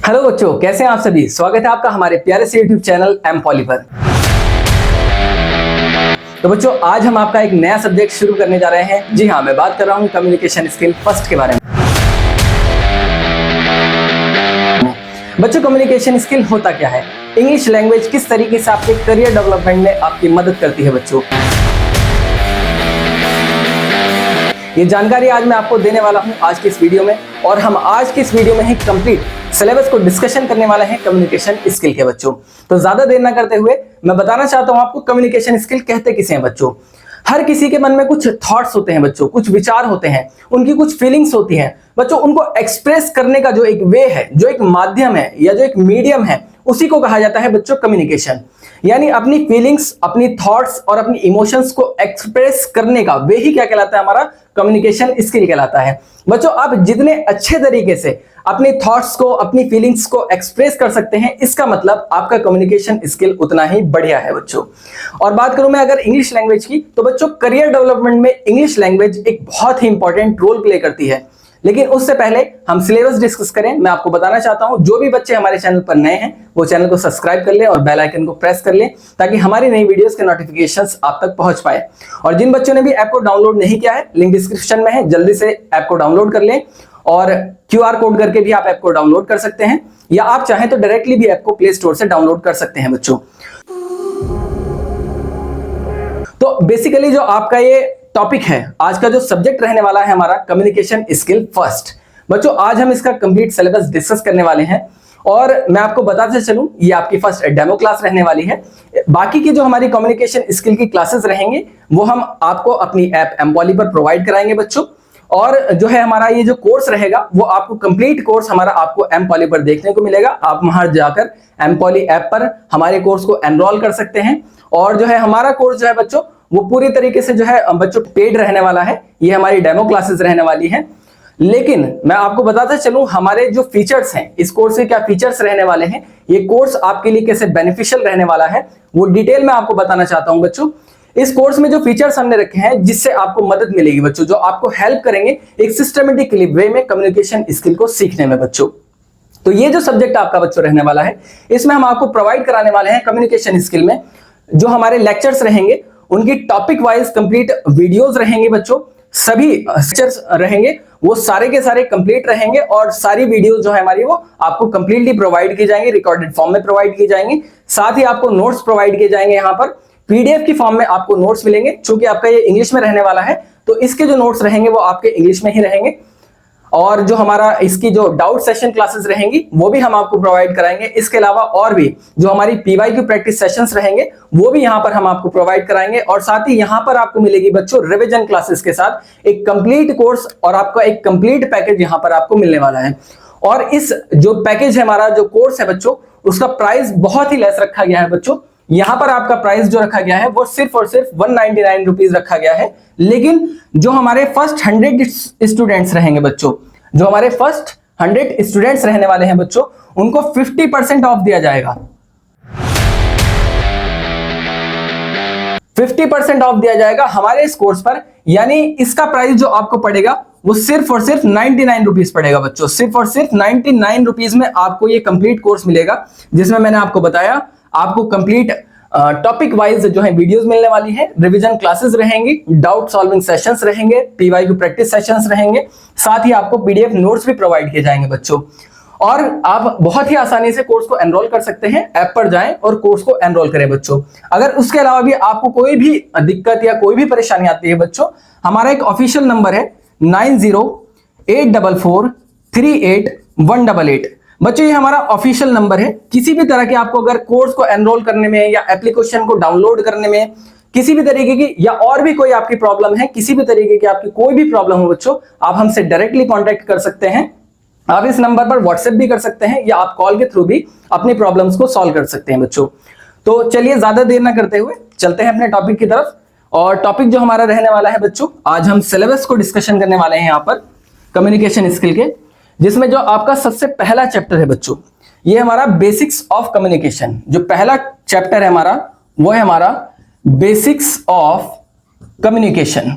Hello बच्चों, कैसे हैं आप सभी। स्वागत है आपका हमारे प्यारे से यूट्यूब चैनल एम पॉली पर। तो बच्चों, आज हम आपका एक नया सब्जेक्ट शुरू करने जा रहे हैं। जी हाँ, मैं बात कर रहा हूँ कम्युनिकेशन स्किल फर्स्ट के बारे में। बच्चों, कम्युनिकेशन स्किल होता क्या है, इंग्लिश लैंग्वेज किस तरीके से आपके करियर डेवलपमेंट में आपकी मदद करती है बच्चों, ये जानकारी आज मैं आपको देने वाला हूं आज की इस वीडियो में। और हम आज की इस वीडियो में ही कंप्लीट सिलेबस को डिस्कशन करने वाले हैं कम्युनिकेशन स्किल के बच्चों। तो ज्यादा देर ना करते हुए मैं बताना चाहता हूं आपको कम्युनिकेशन स्किल कहते किसे हैं बच्चों। हर किसी के मन में कुछ थॉट्स होते हैं बच्चों, कुछ विचार होते हैं, उनकी कुछ फीलिंग्स होती हैं बच्चों। उनको एक्सप्रेस करने का जो एक वे है, जो एक माध्यम है या जो एक मीडियम है, उसी को कहा जाता है बच्चों कम्युनिकेशन। यानी अपनी फीलिंग्स, अपनी थॉट्स और अपनी इमोशंस को एक्सप्रेस करने का वे ही क्या कहलाता है, हमारा कम्युनिकेशन स्किल कहलाता है बच्चों। आप जितने अच्छे तरीके से अपने थॉट्स को, अपनी फीलिंग्स को एक्सप्रेस कर सकते हैं, इसका मतलब आपका कम्युनिकेशन स्किल उतना ही बढ़िया है बच्चों। और बात करूं मैं अगर इंग्लिश लैंग्वेज की, तो बच्चों करियर डेवलपमेंट में इंग्लिश लैंग्वेज एक बहुत ही इंपॉर्टेंट रोल प्ले करती है। लेकिन उससे पहले हम सिलेबस डिस्कस करें, मैं आपको बताना चाहता हूं जो भी बच्चे हमारे चैनल पर नए हैं वो चैनल को सब्सक्राइब कर लें और बेल आइकन को प्रेस कर लें, ताकि हमारी नई वीडियोस के नोटिफिकेशंस आप तक पहुंच पाए। और जिन बच्चों ने भी ऐप को डाउनलोड नहीं किया है, लिंक डिस्क्रिप्शन में है, जल्दी से ऐप को डाउनलोड कर लें। और QR कोड करके भी आप ऐप को डाउनलोड कर सकते हैं, या आप चाहें तो डायरेक्टली भी ऐप को प्ले स्टोर से डाउनलोड कर सकते हैं बच्चों। तो बेसिकली जो आपका ये टॉपिक है, आज का जो सब्जेक्ट रहने वाला है हमारा कम्युनिकेशन स्किल फर्स्ट बच्चों। आज हम इसका कंप्लीट सिलेबस डिस्कस करने वाले हैं। और मैं आपको बताते चलूं, ये आपकी फर्स्ट डेमो क्लास रहने वाली है। बाकी की जो हमारी कम्युनिकेशन स्किल की क्लासेस रहेंगे वो हम आपको अपनी ऐप एम पॉली पर प्रोवाइड कराएंगे बच्चों। और जो है हमारा ये जो कोर्स रहेगा वो आपको कंप्लीट कोर्स हमारा आपको एम पॉली पर देखने को मिलेगा। आप वहां जाकर एम पॉली ऐप पर हमारे कोर्स को एनरोल कर सकते हैं। और जो है हमारा कोर्स जो है बच्चों, वो पूरी तरीके से जो है बच्चों पेड रहने वाला है। ये हमारी डेमो क्लासेस रहने वाली है। लेकिन मैं आपको बताते चलूं हमारे जो फीचर्स हैं, इस कोर्स के क्या फीचर्स रहने वाले हैं, ये कोर्स आपके लिए कैसे बेनिफिशियल रहने वाला है, वो डिटेल में आपको बताना चाहता हूं बच्चों। इस कोर्स में जो फीचर्स हमने रखे हैं जिससे आपको मदद मिलेगी बच्चों, जो आपको हेल्प करेंगे एक सिस्टमेटिकली वे में कम्युनिकेशन स्किल को सीखने में बच्चों। तो ये जो सब्जेक्ट आपका बच्चों रहने वाला है, इसमें हम आपको प्रोवाइड कराने वाले हैं कम्युनिकेशन स्किल में जो हमारे लेक्चर्स रहेंगे, उनकी टॉपिक वाइज कंप्लीट वीडियोस रहेंगे बच्चों। सभी लेक्चर्स रहेंगे वो सारे के सारे कंप्लीट रहेंगे। और सारी वीडियोस जो है हमारी वो आपको कंप्लीटली प्रोवाइड की जाएंगी, रिकॉर्डेड फॉर्म में प्रोवाइड की जाएंगी। साथ ही आपको नोट्स प्रोवाइड किए जाएंगे, यहाँ पर PDF की फॉर्म में आपको नोट्स मिलेंगे। चूंकि आपका ये इंग्लिश में रहने वाला है, तो इसके जो नोट्स रहेंगे वो आपके इंग्लिश में ही रहेंगे। और जो हमारा इसकी जो डाउट सेशन क्लासेस रहेंगी वो भी हम आपको प्रोवाइड कराएंगे। इसके अलावा और भी जो हमारी PYQ प्रैक्टिस सेशंस रहेंगे वो भी यहाँ पर हम आपको प्रोवाइड कराएंगे। और साथ ही यहाँ पर आपको मिलेगी बच्चों रिवीजन क्लासेस के साथ एक कंप्लीट कोर्स, और आपका एक कंप्लीट पैकेज यहाँ पर आपको मिलने वाला है। और इस जो पैकेज है हमारा, जो कोर्स है बच्चों, उसका प्राइस बहुत ही लेस रखा गया है बच्चों। यहां पर आपका प्राइस जो रखा गया है वो सिर्फ और सिर्फ 199 रुपीज रखा गया है। लेकिन जो हमारे फर्स्ट 100 स्टूडेंट्स रहेंगे बच्चों, जो हमारे फर्स्ट 100 स्टूडेंट्स रहने वाले हैं बच्चों, उनको 50% ऑफ दिया जाएगा। 50% ऑफ दिया जाएगा हमारे इस कोर्स पर। यानी इसका प्राइस जो आपको पड़ेगा वो सिर्फ और सिर्फ 99 रुपीज पड़ेगा बच्चों। सिर्फ और सिर्फ 99 रुपीज में आपको ये कंप्लीट कोर्स मिलेगा, जिसमें मैंने आपको बताया आपको कंप्लीट टॉपिक वाइज जो है वीडियोस मिलने वाली है, रिवीजन क्लासेस रहेंगी, डाउट सॉल्विंग सेशंस रहेंगे, PYQ प्रैक्टिस सेशंस रहेंगे। साथ ही आपको PDF नोट्स भी प्रोवाइड किए जाएंगे बच्चों। और आप बहुत ही आसानी से कोर्स को एनरोल कर सकते हैं। ऐप पर जाएं और कोर्स को एनरोल करें बच्चों। अगर उसके अलावा भी आपको कोई भी दिक्कत या कोई भी परेशानी आती है बच्चों, हमारा एक ऑफिशियल नंबर है 9084438188 बच्चों। ये हमारा ऑफिशियल नंबर है। किसी भी तरह के आपको अगर कोर्स को एनरोल करने में या एप्लीकेशन को डाउनलोड करने में किसी भी तरीके की, या और भी कोई आपकी प्रॉब्लम है, किसी भी तरीके की आपकी कोई भी प्रॉब्लम हो बच्चों, आप हमसे डायरेक्टली कांटेक्ट कर सकते हैं। आप इस नंबर पर व्हाट्सएप भी कर सकते हैं, या आप कॉल के थ्रू भी अपनी प्रॉब्लम्स को सॉल्व कर सकते हैं बच्चों। तो चलिए ज्यादा देर ना करते हुए चलते हैं अपने टॉपिक की तरफ। और टॉपिक जो हमारा रहने वाला है बच्चों, आज हम सिलेबस को डिस्कशन करने वाले हैं यहाँ पर कम्युनिकेशन स्किल के, जिसमें जो आपका सबसे पहला चैप्टर है बच्चों, ये हमारा बेसिक्स ऑफ कम्युनिकेशन। जो पहला चैप्टर है हमारा वो है हमारा basics of communication.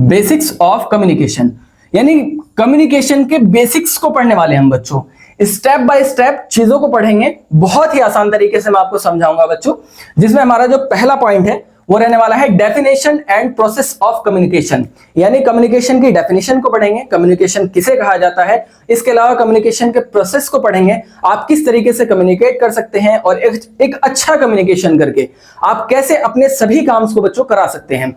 Basics of communication यानी कम्युनिकेशन के बेसिक्स को पढ़ने वाले हैं हम बच्चों। स्टेप बाय स्टेप चीजों को पढ़ेंगे, बहुत ही आसान तरीके से मैं आपको समझाऊंगा बच्चों, जिसमें हमारा जो पहला पॉइंट है वो रहने वाला है definition and process of communication. यानी कम्युनिकेशन की डेफिनेशन को पढ़ेंगे, कम्युनिकेशन किसे कहा जाता है, इसके अलावा कम्युनिकेशन के प्रोसेस को पढ़ेंगे, आप किस तरीके से कम्युनिकेट कर सकते हैं और एक अच्छा कम्युनिकेशन करके आप कैसे अपने सभी काम को बच्चों करा सकते हैं।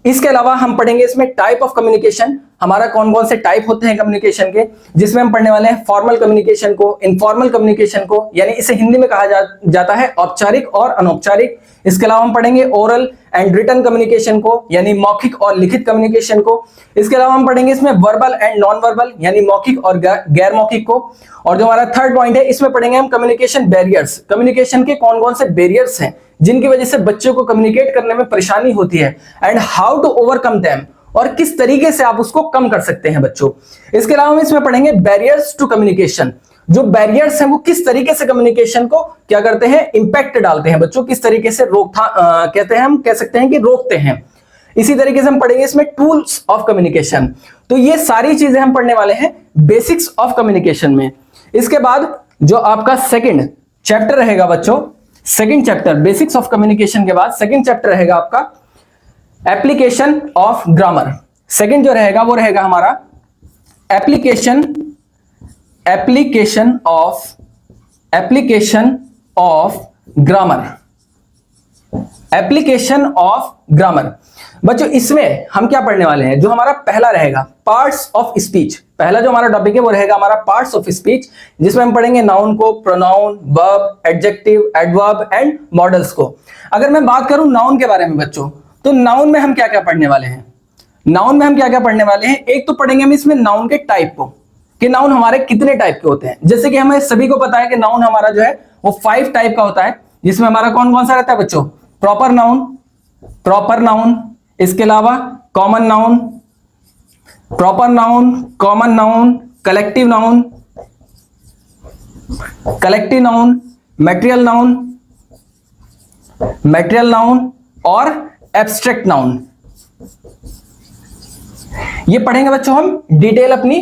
इसके अलावा हम पढ़ेंगे इसमें टाइप ऑफ कम्युनिकेशन, हमारा कौन कौन से टाइप होते हैं कम्युनिकेशन के, जिसमें हम पढ़ने वाले हैं फॉर्मल कम्युनिकेशन को, इनफॉर्मल कम्युनिकेशन को, यानी इसे हिंदी में कहा जाता है औपचारिक और अनौपचारिक। इसके अलावा हम पढ़ेंगे ओरल एंड रिटन कम्युनिकेशन को, यानी मौखिक और लिखित कम्युनिकेशन को। इसके अलावा हम पढ़ेंगे इसमें वर्बल एंड नॉन वर्बल, यानी मौखिक और गैर मौखिक को। और जो हमारा थर्ड पॉइंट है, इसमें पढ़ेंगे हम कम्युनिकेशन बैरियर्स, कम्युनिकेशन के कौन कौन से बैरियर्स हैं जिनकी वजह से बच्चों को कम्युनिकेट करने में परेशानी होती है, and how to overcome them, और किस तरीके से आप उसको कम कर सकते हैं बच्चों। इसके अलावा हम इसमें पढ़ेंगे बैरियर्स टू कम्युनिकेशन, जो बैरियर्स हैं वो किस तरीके से कम्युनिकेशन को क्या करते हैं, इंपैक्ट डालते हैं बच्चों, किस तरीके से कहते हैं, हम कह सकते हैं कि रोकते हैं। इसी तरीके से हम पढ़ेंगे इसमें टूल्स ऑफ कम्युनिकेशन। तो ये सारी चीजें हम पढ़ने वाले हैं बेसिक्स ऑफ कम्युनिकेशन में। इसके बाद जो आपका सेकंड चैप्टर रहेगा बच्चों, second chapter basics of communication के बाद सेकंड चैप्टर रहेगा आपका एप्लीकेशन ऑफ ग्रामर। सेकंड जो रहेगा वो रहेगा हमारा application of grammar, application of grammar. बच्चों इसमें हम क्या पढ़ने वाले हैं, जो हमारा पहला रहेगा पार्ट्स ऑफ स्पीच, पहला जो हमारा टॉपिक है वो रहेगा हमारा पार्ट्स ऑफ स्पीच, जिसमें हम पढ़ेंगे नाउन को, pronoun, verb, adjective, adverb and models को। अगर मैं बात करूं नाउन के बारे में बच्चों, तो नाउन में हम क्या क्या पढ़ने वाले हैं, नाउन में हम क्या क्या पढ़ने वाले हैं, एक तो पढ़ेंगे हम इसमें नाउन के टाइप को, कि नाउन हमारे कितने टाइप के होते हैं। जैसे कि हमें सभी को पता है कि नाउन हमारा जो है वो 5 टाइप का होता है, जिसमें हमारा कौन कौन सा रहता है बच्चों, प्रॉपर नाउन, इसके अलावा common noun, proper noun, common noun, collective noun, material noun और एब्स्ट्रैक्ट नाउन। ये पढ़ेंगे बच्चों हम डिटेल, अपनी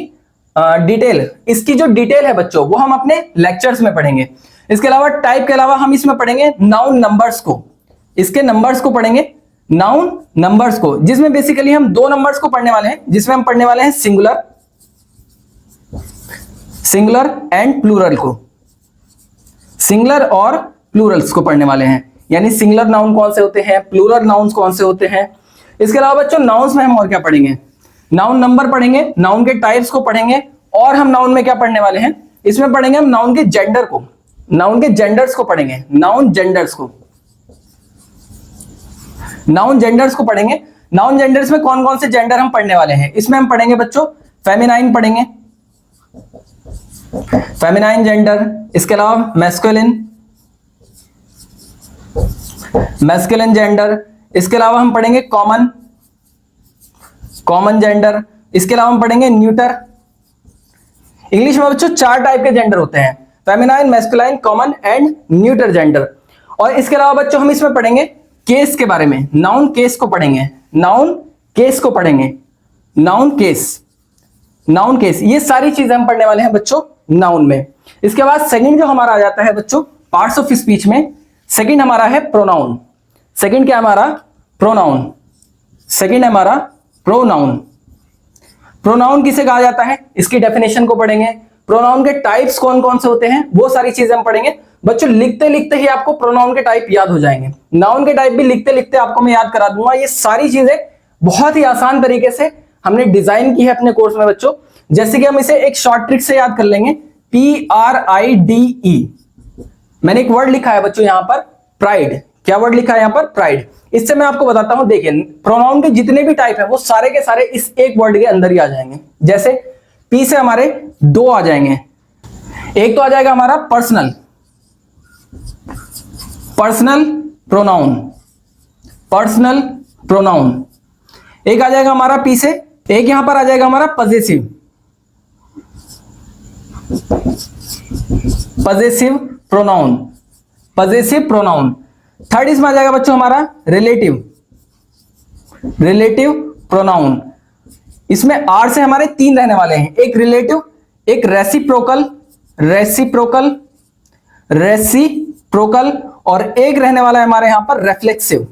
डिटेल, इसकी जो डिटेल है बच्चों वो हम अपने लेक्चर्स में पढ़ेंगे। इसके अलावा टाइप के अलावा हम इसमें पढ़ेंगे नाउन नंबर्स को, इसके नंबर्स को पढ़ेंगे, नाउन नंबर्स को, जिसमें बेसिकली हम 2 नंबर्स को पढ़ने वाले हैं, जिसमें हम पढ़ने वाले हैं सिंगुलर एंड प्लूरल को, सिंगुलर और प्लूरल्स को पढ़ने वाले हैं, यानी सिंगुलर नाउन कौन से होते हैं, प्लूरल नाउन्स कौन से होते हैं। इसके अलावा बच्चों नाउन्स में हम और क्या पढ़ेंगे, नाउन नंबर पढ़ेंगे, नाउन के टाइप्स को पढ़ेंगे, और हम नाउन में क्या पढ़ने वाले हैं, इसमें पढ़ेंगे हम नाउन के जेंडर को, नाउन के जेंडर्स को पढ़ेंगे, नाउन जेंडर्स को पढ़ेंगे। नाउन जेंडर्स में कौन कौन से जेंडर हम पढ़ने वाले हैं, इसमें हम पढ़ेंगे बच्चों फेमिनाइन पढ़ेंगे, फेमिनाइन जेंडर, इसके अलावा मैस्कुलिन जेंडर, इसके अलावा हम पढ़ेंगे कॉमन जेंडर, इसके अलावा हम पढ़ेंगे न्यूटर। इंग्लिश में बच्चों 4 टाइप के जेंडर होते हैं, feminine, masculine, common and neuter gender. और इसके अलावा बच्चों हम इसमें पढ़ेंगे केस के बारे में, नाउन केस को पढ़ेंगे, नाउन केस, ये सारी चीजें हम पढ़ने वाले हैं बच्चों नाउन में। इसके बाद सेकंड जो हमारा आ जाता है बच्चों पार्ट्स ऑफ स्पीच में, सेकंड हमारा है प्रोनाउन। सेकंड क्या हमारा, प्रोनाउन, सेकंड है हमारा प्रोनाउन। प्रोनाउन किसे कहा जाता है, इसकी डेफिनेशन को पढ़ेंगे, प्रोनाउन के टाइप्स कौन कौन से होते हैं, वो सारी चीजें हम पढ़ेंगे। बच्चों लिखते लिखते ही आपको प्रोनाउन के टाइप याद हो जाएंगे, नाउन के टाइप भी लिखते लिखते आपको मैं याद करा दूंगा। ये सारी चीजें बहुत ही आसान तरीके से हमने डिजाइन की है अपने कोर्स में बच्चों। जैसे कि हम इसे एक शॉर्ट ट्रिक से याद कर लेंगे, PRIDE, मैंने एक वर्ड लिखा है बच्चों यहां पर प्राइड, क्या वर्ड लिखा है यहां पर, प्राइड। इससे मैं आपको बताता हूं, देखिए प्रोनाउन के जितने भी टाइप है वो सारे के सारे इस एक वर्ड के अंदर ही आ जाएंगे। जैसे P से हमारे 2 आ जाएंगे, एक तो आ जाएगा हमारा पर्सनल प्रोनाउन, एक आ जाएगा हमारा P से, एक यहां पर आ जाएगा हमारा पजेसिव प्रोनाउन। थर्ड इसमें आ जाएगा बच्चों हमारा रिलेटिव प्रोनाउन। इसमें आर से हमारे तीन रहने वाले हैं, एक रिलेटिव, एक रेसिप्रोकल और एक रहने वाला है हमारे यहां पर रेफ्लेक्सिव।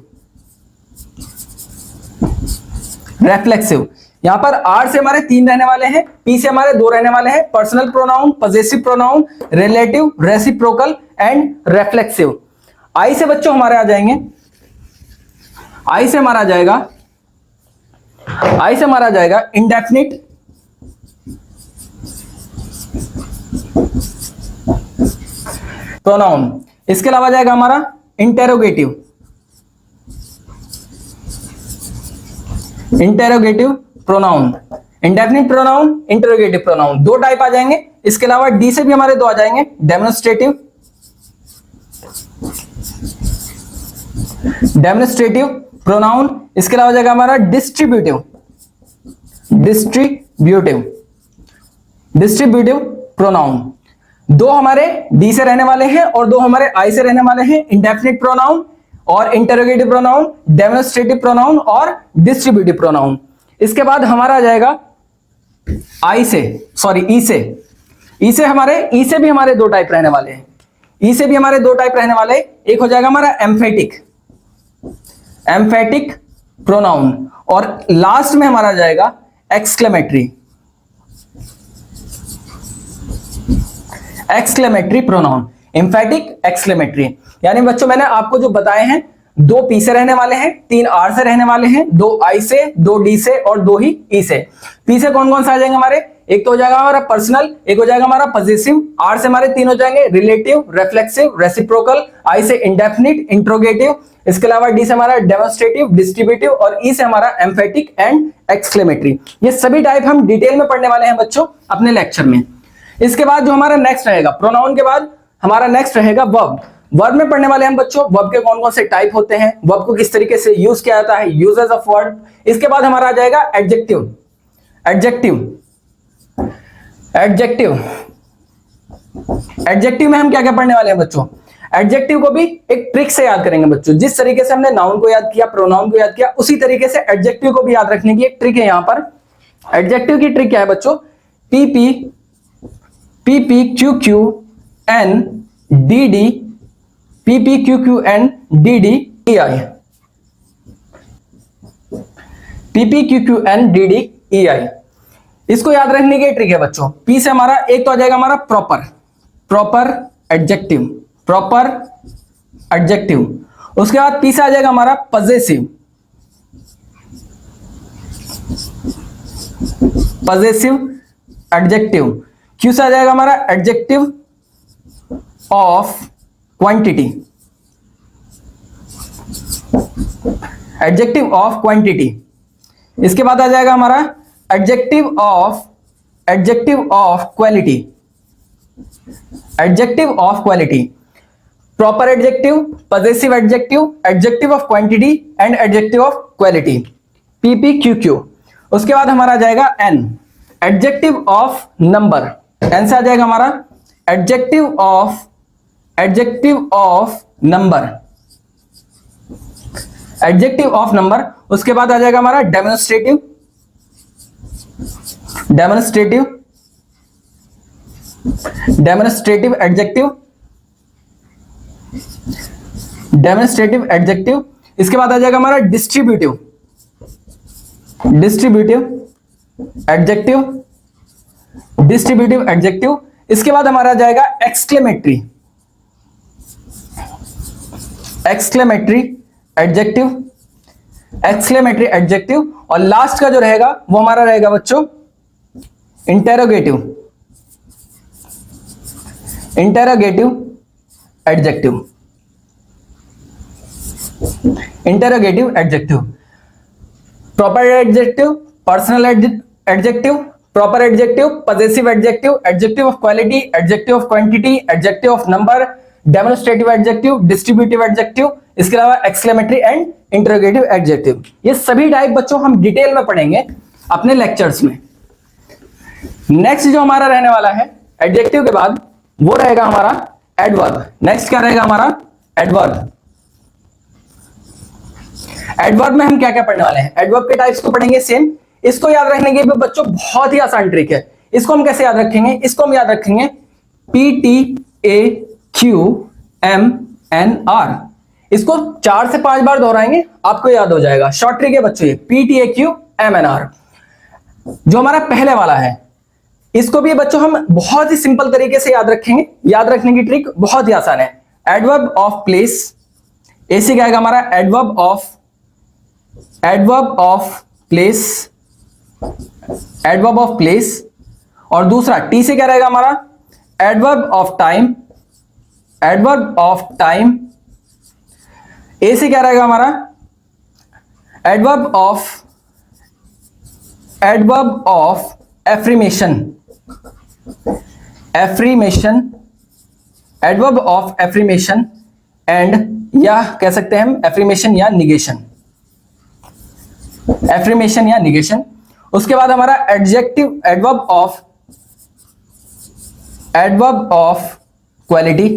यहां पर आर से हमारे तीन रहने वाले हैं, पी से हमारे दो रहने वाले हैं, personal pronoun, possessive pronoun, relative, reciprocal and reflexive. I से बच्चों हमारे आ जाएंगे, आई से हमारा आ जाएगा इंडेफिनिट, प्रोनाउन। इसके अलावा जाएगा हमारा interrogative pronoun, indefinite pronoun, interrogative pronoun, दो टाइप आ जाएंगे। इसके अलावा डी से भी हमारे दो आ जाएंगे, डेमोन्स्ट्रेटिव प्रोनाउन। इसके अलावा जाएगा हमारा डिस्ट्रीब्यूटिव प्रोनाउन। दो हमारे डी से रहने वाले हैं और दो हमारे आई से रहने वाले हैं, इंडेफिनिट प्रोनाउन और इंटेरोगेटिव प्रोनाउन, डेमोन्स्ट्रेटिव प्रोनाउन और डिस्ट्रीब्यूटिव प्रोनाउन। इसके बाद हमारा आ जाएगा ई से भी हमारे दो टाइप रहने वाले हैं, एक हो जाएगा हमारा एम्फेटिक प्रोनाउन और लास्ट में हमारा जाएगा एक्सक्लेमेटरी प्रोनाउन, एम्फेटिक, एक्सक्लेमेटरी। यानी बच्चों मैंने आपको जो बताए हैं, दो पी से रहने वाले हैं, तीन आर से रहने वाले हैं, दो आई से, दो डी से और दो ही ई से। पी से कौन कौन सा आ जाएंगे हमारे, एक तो हो जाएगा हमारा पर्सनल, एक हो जाएगा हमारा पजेसिव, आर से हमारे तीन हो जाएंगे रिलेटिव, रेफ्लेक्सिव, रेसिप्रोकल, आई से इंडेफिनिट, इंट्रोगेटिव, इसके अलावा डी से हमारा डेमोन्स्ट्रेटिव, डिस्ट्रीब्यूटिव और ई से हमारा एम्फेटिक एंड एक्सक्लेमेटरी। ये सभी टाइप हम डिटेल में पढ़ने वाले हैं बच्चों अपने लेक्चर में। इसके बाद जो हमारा नेक्स्ट रहेगा, प्रोनाउन के बाद हमारा नेक्स्ट रहेगा वर्ब। वर्ब में पढ़ने वाले हम बच्चों वर्ब के कौन कौन से टाइप होते हैं, वर्ब को किस तरीके से यूज किया जाता है, यूजेस ऑफ वर्ब। इसके बाद हमारा आ जाएगा एडजेक्टिव में हम क्या क्या पढ़ने वाले हैं बच्चों, एडजेक्टिव को भी एक ट्रिक से याद करेंगे बच्चों। जिस तरीके से हमने नाउन को याद किया, प्रोनाउन को याद किया, उसी तरीके से एडजेक्टिव को भी याद रखने की एक ट्रिक है। यहां पर एडजेक्टिव की ट्रिक क्या है बच्चों, PPQQN DD EI। इसको याद रखने की ट्रिक है बच्चों। पी से हमारा एक तो आ जाएगा हमारा प्रॉपर एडजेक्टिव। उसके बाद पी से आ जाएगा हमारा पजेसिव एडजेक्टिव। क्यू से आ जाएगा हमारा एडजेक्टिव ऑफ क्वांटिटी, इसके बाद आ जाएगा हमारा adjective of quality, proper adjective, possessive adjective of quantity and adjective of quality, PPQQ। उसके बाद हमारा आ जाएगा N, adjective of number. N से आ जाएगा हमारा एडजेक्टिव ऑफ नंबर। उसके बाद आ जाएगा हमारा डेमोन्स्ट्रेटिव एडजेक्टिव। इसके बाद आ जाएगा हमारा डिस्ट्रीब्यूटिव एडजेक्टिव। इसके बाद हमारा जाएगा एक्सक्लेमेटरी एडजेक्टिव। और लास्ट का जो रहेगा वो हमारा रहेगा बच्चों interrogative adjective. Proper adjective, personal adjective, proper adjective, possessive adjective of quality, adjective of quantity, adjective of number, demonstrative adjective, distributive adjective, इसके अलावा एक्सक्लेमेटरी एंड इंटरोगेटिव एडजेक्टिव। ये सभी टाइप बच्चों हम डिटेल में पढ़ेंगे अपने लेक्चर्स में। नेक्स्ट जो हमारा रहने वाला है एडजेक्टिव के बाद वो रहेगा हमारा एडवर्ब। नेक्स्ट क्या रहेगा हमारा एडवर्ब। एडवर्ब में हम क्या क्या पढ़ने वाले हैं, एडवर्ब के टाइप्स को पढ़ेंगे सेम, इसको याद रखने की भी बच्चों बहुत ही आसान ट्रिक है। इसको हम कैसे याद रखेंगे? इसको हम याद रखेंगे PTAQMNR। इसको 4 से 5 बार दोहराएंगे, आपको याद हो जाएगा। शॉर्ट ट्रिक है बच्चों ये PTAQMNR। जो हमारा पहले वाला है, इसको भी बच्चों हम बहुत ही सिंपल तरीके से याद रखेंगे। याद रखने की ट्रिक बहुत ही आसान है। एडवर्ब ऑफ प्लेस, ऐसे क्या आएगा हमारा? Adverb of place, adverb of place. और दूसरा टी से क्या रहेगा हमारा? Adverb of time, adverb of time. A से क्या रहेगा हमारा? Adverb of affirmation, affirmation, adverb of affirmation and, या कह सकते हैं हम एफ्रीमेशन या निगेशन, एफ्रीमेशन या निगेशन। उसके बाद हमारा adjective, adverb of quality,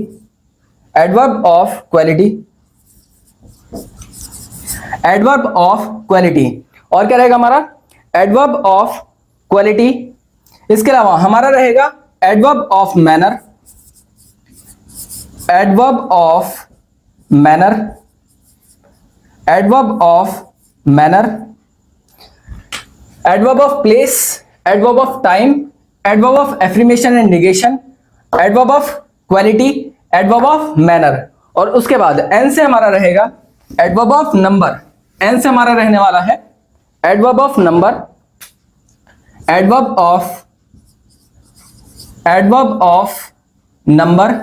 adverb of quality, adverb of quality. और क्या रहेगा हमारा? Adverb of quality. इसके अलावा हमारा रहेगा adverb of manner, adverb of manner, adverb of manner, adverb of place, adverb of time, adverb of affirmation and negation, adverb of quality, adverb of manner. और उसके बाद एन से हमारा रहेगा एडवर्ब ऑफ नंबर। एन से हमारा रहने वाला है adverb of number, adverb of number.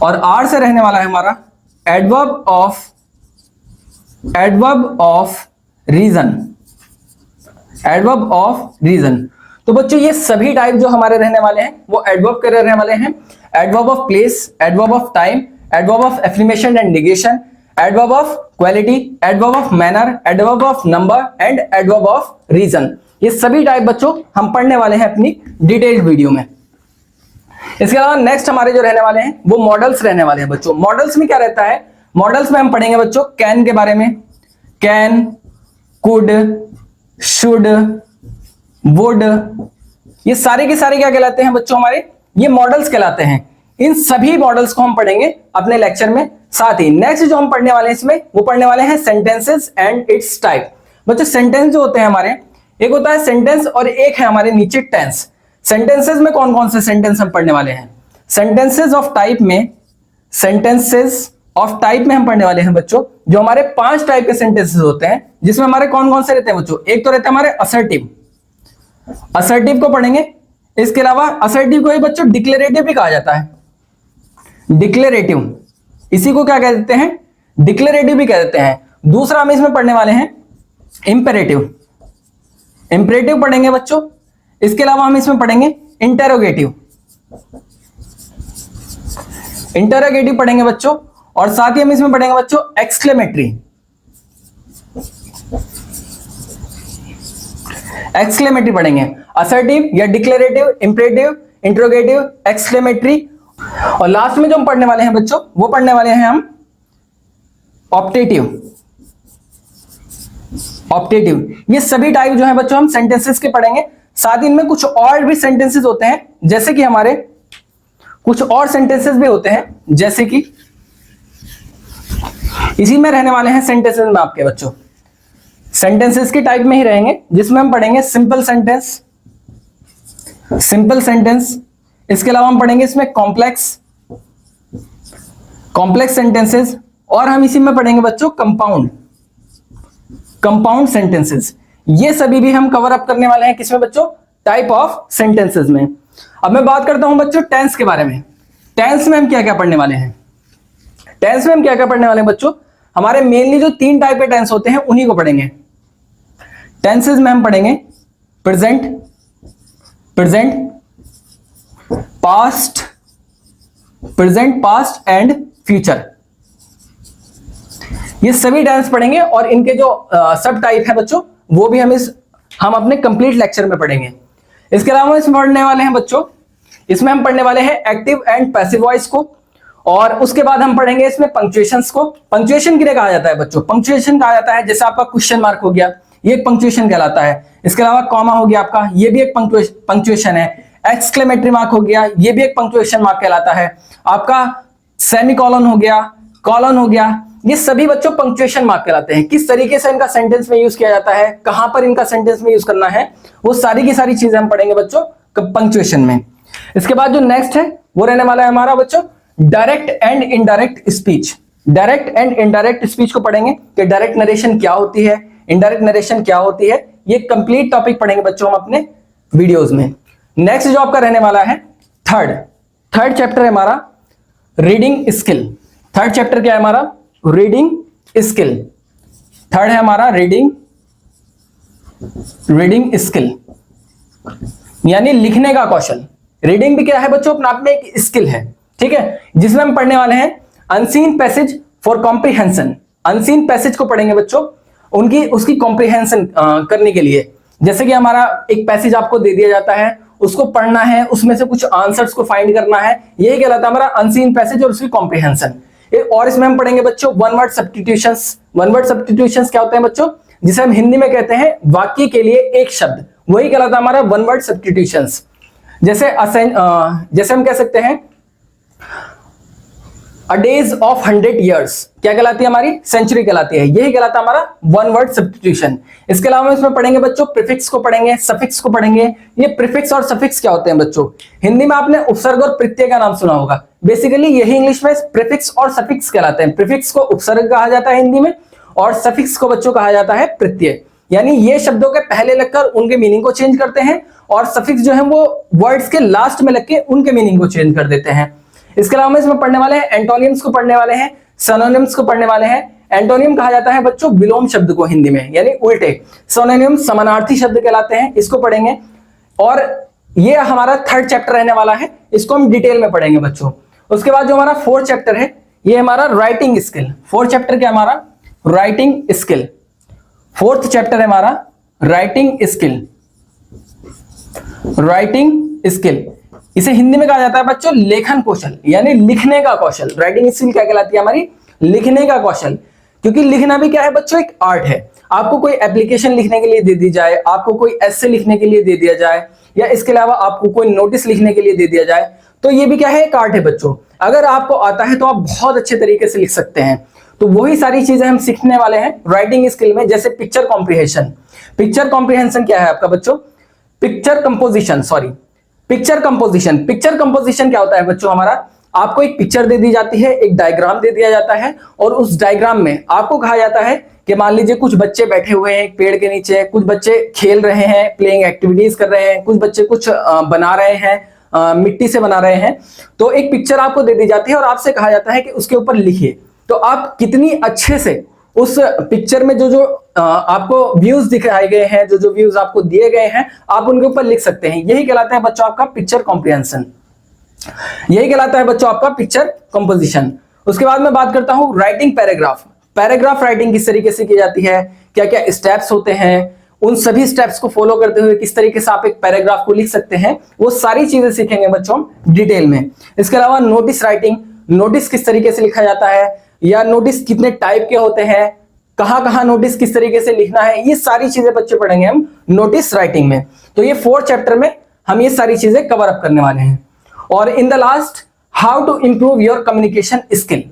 और आर से रहने वाला है हमारा adverb of reason, adverb of reason. तो बच्चों ये सभी टाइप जो हमारे रहने वाले हैं वो एडवर्ब के रहने वाले हैं। Adverb of place, adverb of time, adverb of affirmation and negation, adverb of quality, adverb of manner, adverb of number and adverb of reason. ये सभी टाइप बच्चों हम पढ़ने वाले हैं अपनी डिटेल्ड वीडियो में। इसके अलावा नेक्स्ट हमारे जो रहने वाले हैं वो मॉडल्स रहने वाले हैं बच्चों। मॉडल्स में क्या रहता है? मॉडल्स में हम पढ़ेंगे बच्चों कैन के बारे में। कैन, कुड, शुड, वुड, ये सारे के सारे क्या कहलाते हैं बच्चों? हमारे ये मॉडल्स कहलाते हैं। इन सभी मॉडल्स को हम पढ़ेंगे अपने लेक्चर में। साथ ही नेक्स्ट जो हम पढ़ने वाले हैं इसमें वो पढ़ने वाले हैं सेंटेंसेस एंड इट्स टाइप। बच्चों सेंटेंस जो होते हैं हमारे, एक होता है सेंटेंस और एक है हमारे नीचे टेंस। सेंटेंसेस में कौन कौन से सेंटेंस हम पढ़ने वाले हैं? सेंटेंसेस ऑफ टाइप में, सेंटेंसेस ऑफ टाइप में हम पढ़ने वाले हैं बच्चों जो हमारे 5 टाइप के सेंटेंसेस होते हैं, जिसमें हमारे कौन कौन से रहते हैं बच्चों? एक तो रहते हैं हमारे असर्टिव, असर्टिव को पढ़ेंगे। इसके अलावा असर्टिव को ही बच्चों डिक्लेरेटिव भी कहा जाता है। डिक्लेरेटिव, इसी को क्या कह देते हैं? डिक्लेरेटिव भी कह देते हैं। दूसरा हम इसमें पढ़ने वाले हैं इंपेरेटिव, इंपेरेटिव पढ़ेंगे बच्चों। इसके अलावा हम इसमें पढ़ेंगे इंटेरोगेटिव, इंटेरोगेटिव पढ़ेंगे बच्चों। और साथ ही हम इसमें पढ़ेंगे बच्चों एक्सक्लेमेटरी, एक्सक्लेमेटरी पढ़ेंगे। असर्टिव या डिक्लेरेटिव, इंपेरेटिव, इंटरोगेटिव, एक्सक्लेमेटरी। और लास्ट में जो हम पढ़ने वाले हैं बच्चों वो पढ़ने वाले हैं हम ऑप्टेटिव, ऑप्टेटिव। ये सभी टाइप जो है बच्चों हम सेंटेंसेस के पढ़ेंगे। साथ ही इनमें कुछ और भी सेंटेंसेस होते हैं, जैसे कि हमारे कुछ और सेंटेंसेस भी होते हैं, जैसे कि इसी में रहने वाले हैं सेंटेंसेस में आपके बच्चों। सेंटेंसेस के टाइप में ही रहेंगे, जिसमें हम पढ़ेंगे सिंपल सेंटेंस, सिंपल सेंटेंस। इसके अलावा हम पढ़ेंगे इसमें कॉम्प्लेक्स, कॉम्प्लेक्स सेंटेंसेस। और हम इसी में पढ़ेंगे बच्चों कंपाउंड, कंपाउंड सेंटेंसेस। ये सभी भी हम कवर अप करने वाले हैं किसमें बच्चों? टाइप ऑफ सेंटेंसेस में। अब मैं बात करता हूं बच्चों टेंस के बारे में। टेंस में हम क्या क्या पढ़ने वाले हैं? टेंस में हम क्या क्या पढ़ने वाले हैं बच्चों? हमारे मेनली जो 3 टाइप के टेंस होते हैं उन्हीं को पढ़ेंगे। टेंसेस में हम पढ़ेंगे present, present, past, present, past and future. ये सभी टेंस पढ़ेंगे और इनके जो सब टाइप है बच्चों वो भी हम अपने कंप्लीट लेक्चर में पढ़ेंगे। इसके अलावा इसमें पढ़ने वाले हैं बच्चों, इसमें हम पढ़ने वाले हैं एक्टिव एंड पैसिव वॉइस को। और उसके बाद हम पढ़ेंगे इसमें पंक्चुएशंस को। पंक्चुएशन किन्हें कहा जाता है बच्चों? पंक्चुएशन कहा जाता है जैसे आपका क्वेश्चन मार्क हो गया ये एक पंक्चुएशन कहलाता है। इसके अलावा कॉमा हो गया आपका, ये भी एक पंक्चुएशन है। एक्सक्लेमेटरी मार्क हो गया, ये भी एक पंक्चुएशन मार्क कहलाता है। आपका सेमीकोलन हो गया, कॉलन हो गया, ये सभी बच्चों पंक्चुएशन मार्क कहलाते हैं। किस तरीके से इनका सेंटेंस में यूज किया जाता है, कहां पर इनका सेंटेंस में यूज करना है, वो सारी की सारी चीजें हम पढ़ेंगे बच्चों पंक्चुएशन में। इसके बाद जो नेक्स्ट है वो रहने वाला है हमारा बच्चों direct and indirect speech. Direct and indirect speech को पढ़ेंगे कि डायरेक्ट नरेशन क्या होती है, इनडायरेक्ट नरेशन क्या होती है। ये कंप्लीट टॉपिक पढ़ेंगे बच्चों हम अपने वीडियोस में। नेक्स्ट जो आपका रहने वाला है थर्ड चैप्टर है हमारा रीडिंग स्किल। थर्ड चैप्टर क्या है हमारा, रीडिंग स्किल। थर्ड है हमारा रीडिंग स्किल, यानी लिखने का कौशल। रीडिंग भी क्या है बच्चों, अपने आप में एक स्किल है, ठीक है, जिसमें हम पढ़ने वाले हैं unseen passage for comprehension. Unseen passage को पढ़ेंगे बच्चों उसकी कॉम्प्रिहेंशन करने के लिए। जैसे कि हमारा एक पैसेज आपको दे दिया जाता है, उसको पढ़ना है, उसमें से कुछ आंसर्स को फाइंड करना है, यही कहलाता है हमारा अनसीन पैसेज और उसकी कॉम्प्रिहेंशन। और इसमें हम पढ़ेंगे बच्चों one word substitutions. One word substitutions क्या होते हैं बच्चों, जिसे हम हिंदी में कहते हैं वाक्य के लिए एक शब्द, वही कहलाता है हमारा वन वर्ड सब्स्टिट्यूशंस। जैसे हम कह सकते हैं अ डेज ऑफ 100 years, क्या कहलाती है हमारी, सेंचुरी कहलाती है, यही कहलाता है हमारा वन वर्ड सब्स्टिट्यूशन। इसके अलावा इसमें पढ़ेंगे बच्चों प्रीफिक्स को पढ़ेंगे, सफिक्स को पढ़ेंगे। ये प्रीफिक्स और सफिक्स क्या होते हैं बच्चों, हिंदी में आपने उपसर्ग और प्रत्यय का नाम सुना होगा, बेसिकली यही इंग्लिश में प्रीफिक्स और सफिक्स कहलाते हैं। प्रीफिक्स को उपसर्ग कहा जाता है हिंदी में, और सफिक्स को बच्चों कहा जाता है प्रत्यय। यानी ये शब्दों के पहले लगकर उनके मीनिंग को चेंज करते हैं, और सफिक्स जो है वो वर्ड्स के लास्ट में लग के उनके मीनिंग को चेंज कर देते हैं। इसके अलावा हम इसमें पढ़ने वाले हैं एंटोनिम्स को पढ़ने वाले हैं, सिनोनिम्स को पढ़ने वाले हैं। एंटोनिम कहा जाता है बच्चों विलोम शब्द को हिंदी में, यानी उल्टे। सिनोनिम समानार्थी शब्द कहलाते हैं, इसको पढ़ेंगे। और ये हमारा थर्ड चैप्टर रहने वाला है, इसको हम डिटेल में पढ़ेंगे बच्चों। उसके बाद जो हमारा फोर्थ चैप्टर है ये हमारा राइटिंग स्किल। फोर्थ चैप्टर क्या हमारा, राइटिंग स्किल। फोर्थ चैप्टर है हमारा राइटिंग स्किल। राइटिंग स्किल इसे हिंदी में कहा जाता है बच्चों लेखन कौशल, यानी लिखने का कौशल। राइटिंग स्किल क्या कहलाती है हमारी, लिखने का कौशल। क्योंकि लिखना भी क्या है बच्चों, एक आर्ट है। आपको कोई एप्लीकेशन लिखने के लिए दे दी जाए, आपको कोई एस्से लिखने के लिए दे दिया जाए, या इसके अलावा आपको कोई नोटिस लिखने के लिए दे दिया जाए, तो ये भी क्या है, एक आर्ट है बच्चों। अगर आपको आता है तो आप बहुत अच्छे तरीके से लिख सकते हैं। तो वही सारी चीजें हम सीखने वाले हैं राइटिंग स्किल में। जैसे पिक्चर कॉम्प्रिहेंशन। पिक्चर कॉम्प्रिहेंशन क्या है आपका बच्चों, picture composition, sorry picture composition. Picture composition क्या होता है बच्चों हमारा, आपको एक पिक्चर दे दी जाती है, एक डायग्राम दे दिया जाता है, और उस डायग्राम में आपको कहा जाता है कि मान लीजिए कुछ बच्चे बैठे हुए हैं एक पेड़ के नीचे, कुछ बच्चे खेल रहे हैं, प्लेइंग एक्टिविटीज कर रहे हैं, कुछ बच्चे कुछ बना रहे हैं, मिट्टी से बना रहे हैं। तो एक पिक्चर आपको दे दी जाती है और आपसे कहा जाता है कि उसके ऊपर लिखिए। तो आप कितनी अच्छे से उस पिक्चर में जो आपको व्यूज दिखाए गए हैं, जो व्यूज आपको दिए गए हैं, आप उनके ऊपर लिख सकते हैं। यही कहलाता है बच्चों आपका पिक्चर कॉम्प्रिहेंशन, यही कहलाता है बच्चों आपका पिक्चर कंपोजिशन। उसके बाद मैं बात करता हूं राइटिंग पैराग्राफ। पैराग्राफ राइटिंग किस तरीके से की जाती है, क्या क्या स्टेप्स होते हैं, उन सभी स्टेप्स को फॉलो करते हुए किस तरीके से आप एक पैराग्राफ को लिख सकते हैं, वो सारी चीजें सीखेंगे बच्चों डिटेल में। इसके अलावा नोटिस राइटिंग, नोटिस किस तरीके से लिखा जाता है, या नोटिस कितने टाइप के होते हैं, कहां कहां नोटिस किस तरीके से लिखना है, ये सारी चीजें बच्चे पढ़ेंगे हम नोटिस राइटिंग में। तो ये फोर्थ चैप्टर में हम ये सारी चीजें कवर अप करने वाले हैं। और in the last, how to improve your communication skill.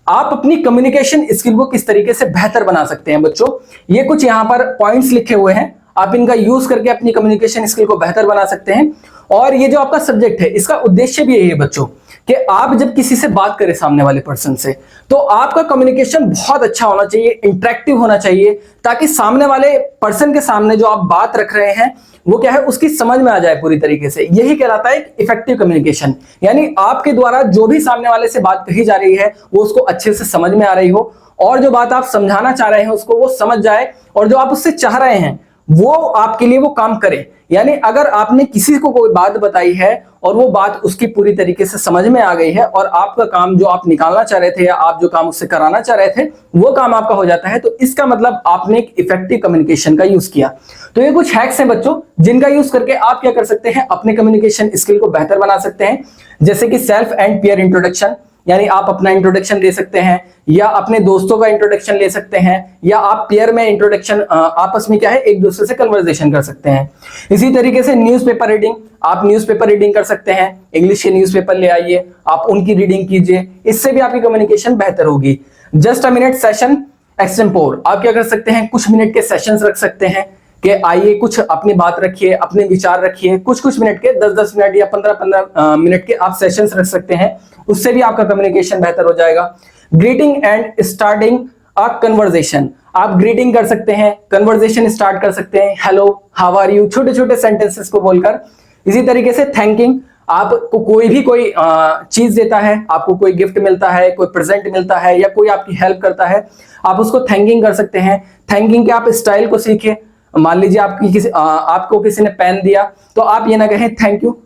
आप अपनी कम्युनिकेशन स्किल को किस तरीके से बेहतर बना सकते हैं बच्चों, ये कुछ यहां पर पॉइंट्स लिखे हुए हैं, आप इनका यूज करके अपनी कम्युनिकेशन स्किल को बेहतर बना सकते हैं। और ये जो आपका सब्जेक्ट है इसका उद्देश्य भी यही है बच्चों कि आप जब किसी से बात करें सामने वाले पर्सन से, तो आपका कम्युनिकेशन बहुत अच्छा होना चाहिए, इंटरेक्टिव होना चाहिए, ताकि सामने वाले पर्सन के सामने जो आप बात रख रहे हैं वो क्या है, उसकी समझ में आ जाए पूरी तरीके से। यही कहलाता है एक इफेक्टिव कम्युनिकेशन, यानी आपके द्वारा जो भी सामने वाले से बात कही जा रही है वो उसको अच्छे से समझ में आ रही हो, और जो बात आप समझाना चाह रहे हैं उसको वो समझ जाए, और जो आप उससे चाह रहे हैं वो आपके लिए वो काम करे। यानी अगर आपने किसी को कोई बात बताई है और वो बात उसकी पूरी तरीके से समझ में आ गई है, और आपका काम जो आप निकालना चाह रहे थे या आप जो काम उससे कराना चाह रहे थे वो काम आपका हो जाता है, तो इसका मतलब आपने एक इफेक्टिव कम्युनिकेशन का यूज किया। तो ये कुछ हैक्स हैं बच्चों जिनका यूज करके आप क्या कर सकते हैं, अपने कम्युनिकेशन स्किल को बेहतर बना सकते हैं। जैसे कि सेल्फ एंड पीयर इंट्रोडक्शन, यानी आप अपना इंट्रोडक्शन दे सकते हैं या अपने दोस्तों का इंट्रोडक्शन ले सकते हैं या आप पेयर में इंट्रोडक्शन आपस में क्या है एक दूसरे से कन्वर्सेशन कर सकते हैं। इसी तरीके से न्यूज़पेपर रीडिंग, आप न्यूज़पेपर रीडिंग कर सकते हैं, इंग्लिश के न्यूज़पेपर ले आइए, आप उनकी रीडिंग कीजिए, इससे भी आपकी कम्युनिकेशन बेहतर होगी। Just a minute session extempore, आप क्या कर सकते हैं, कुछ मिनट के सेशंस रख सकते हैं कि आइए कुछ अपनी बात रखिए, अपने विचार रखिए, कुछ मिनट के 10-10 मिनट या 15-15 मिनट के आप सेशंस रख सकते हैं, उससे भी आपका कम्युनिकेशन बेहतर हो जाएगा। Greeting and starting a conversation, आप ग्रीटिंग कर सकते हैं, कन्वर्सेशन स्टार्ट कर सकते हैं, हेलो हाउ आर यू, छोटे छोटे सेंटेंसेस को बोलकर। इसी तरीके से थैंकिंग, आपको कोई भी कोई चीज देता है, आपको कोई गिफ्ट मिलता है, कोई प्रेजेंट मिलता है या कोई आपकी हेल्प करता है, आप उसको थैंकिंग कर सकते हैं। थैंकिंग के आप स्टाइल को सीखिए। मान लीजिए आपको किसी ने पेन दिया तो आप ये ना कहें थैंक यू,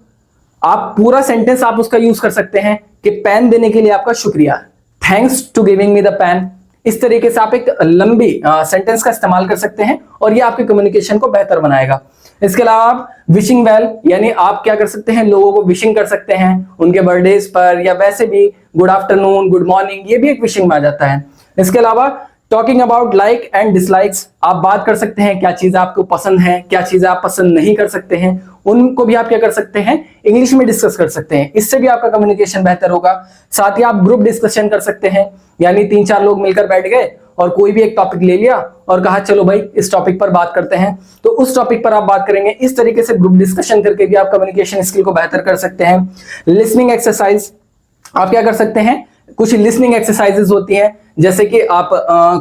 आप पूरा सेंटेंस आप उसका यूज कर सकते हैं कि पेन देने के लिए आपका शुक्रिया, thanks to giving me the pen. इस तरीके से आप एक लंबी सेंटेंस का इस्तेमाल कर सकते हैं और ये आपके कम्युनिकेशन को बेहतर बनाएगा। इसके अलावा आप विशिंग वेल, यानी आप क्या कर सकते हैं, लोगों को विशिंग कर सकते हैं उनके बर्थडेज पर या वैसे भी गुड आफ्टरनून, गुड मॉर्निंग, ये भी एक विशिंग में आ जाता है। इसके अलावा talking about like and dislikes, आप बात कर सकते हैं क्या चीज आपको पसंद है, क्या चीज आप पसंद नहीं कर सकते हैं, उनको भी आप क्या कर सकते हैं, इंग्लिश में डिस्कस कर सकते हैं, इससे भी आपका कम्युनिकेशन बेहतर होगा। साथ ही आप ग्रुप डिस्कशन कर सकते हैं, यानी 3-4 लोग मिलकर बैठ गए और कोई भी एक टॉपिक ले लिया और कहा चलो भाई इस टॉपिक पर बात करते हैं, तो उस टॉपिक पर आप बात करेंगे। इस तरीके से ग्रुप डिस्कशन करके भी आप कम्युनिकेशन स्किल को बेहतर कर सकते हैं। लिसनिंग एक्सरसाइज, आप क्या कर सकते हैं, कुछ लिसनिंग एक्सरसाइजेस होती हैं, जैसे कि आप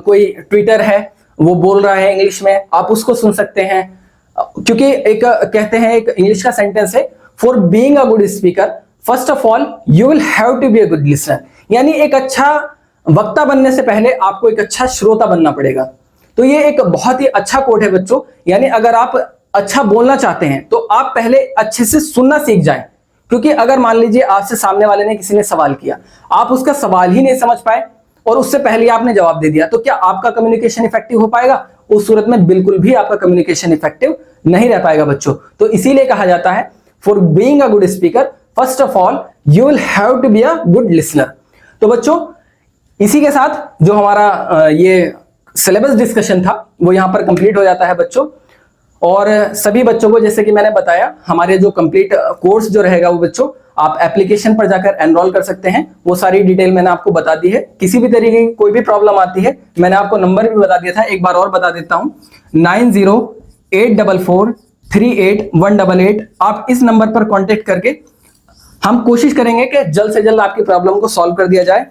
कोई ट्विटर है वो बोल रहा है इंग्लिश में, आप उसको सुन सकते हैं, क्योंकि एक कहते हैं, एक इंग्लिश का सेंटेंस है, for being a good speaker first of all you will have to be a good listener, यानी एक अच्छा वक्ता बनने से पहले आपको एक अच्छा श्रोता बनना पड़ेगा। तो ये एक बहुत ही अच्छा कोट है बच्चों, यानी अगर आप अच्छा बोलना चाहते हैं तो आप पहले अच्छे से सुनना सीख जाएं, क्योंकि अगर मान लीजिए आपसे सामने वाले ने किसी ने सवाल किया, आप उसका सवाल ही नहीं समझ पाए और उससे पहले आपने जवाब दे दिया, तो क्या आपका कम्युनिकेशन इफेक्टिव हो पाएगा? उस सूरत में बिल्कुल भी आपका कम्युनिकेशन इफेक्टिव नहीं रह पाएगा बच्चों। तो इसीलिए कहा जाता है for being a good speaker first of all you will have to be a good listener. तो बच्चों इसी के साथ जो हमारा ये सिलेबस डिस्कशन था वो यहां पर कंप्लीट हो जाता है बच्चों। और सभी बच्चों को जैसे कि मैंने बताया, हमारे जो कंप्लीट कोर्स जो रहेगा वो बच्चों आप एप्लीकेशन पर जाकर एनरोल कर सकते हैं, वो सारी डिटेल मैंने आपको बता दी है। किसी भी तरीके की कोई भी प्रॉब्लम आती है, मैंने आपको नंबर भी बता दिया था, एक बार और बता देता हूं, 9084438188। आप इस नंबर पर कांटेक्ट करके हम कोशिश करेंगे कि जल्द से जल्द आपकी प्रॉब्लम को सॉल्व कर दिया जाए।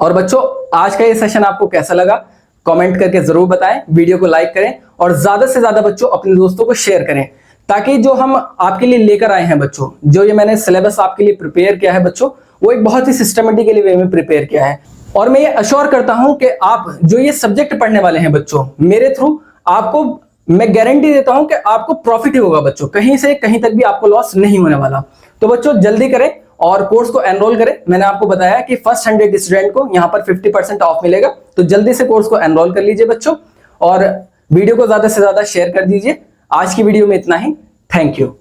और बच्चों आज का ये सेशन आपको कैसा लगा कमेंट करके जरूर बताएं, वीडियो को लाइक करें और ज्यादा से ज्यादा बच्चों अपने दोस्तों को शेयर करें, ताकि जो हम आपके लिए लेकर आए हैं बच्चों, जो ये मैंने सिलेबस आपके लिए प्रिपेयर किया है बच्चों, वो एक बहुत ही सिस्टमेटिकली वे में प्रिपेयर किया है। और मैं ये अश्योर करता हूं कि आप जो ये सब्जेक्ट पढ़ने वाले हैं बच्चों, मेरे थ्रू आपको मैं गारंटी देता हूं कि आपको प्रॉफिट ही होगा बच्चों, कहीं से कहीं तक भी आपको लॉस नहीं होने वाला। तो बच्चों जल्दी करें और कोर्स को एनरोल करें। मैंने आपको बताया कि फर्स्ट 100 स्टूडेंट को यहां पर 50% ऑफ मिलेगा, तो जल्दी से कोर्स को एनरोल कर लीजिए बच्चों और वीडियो को ज्यादा से ज्यादा शेयर कर दीजिए। आज की वीडियो में इतना ही, थैंक यू।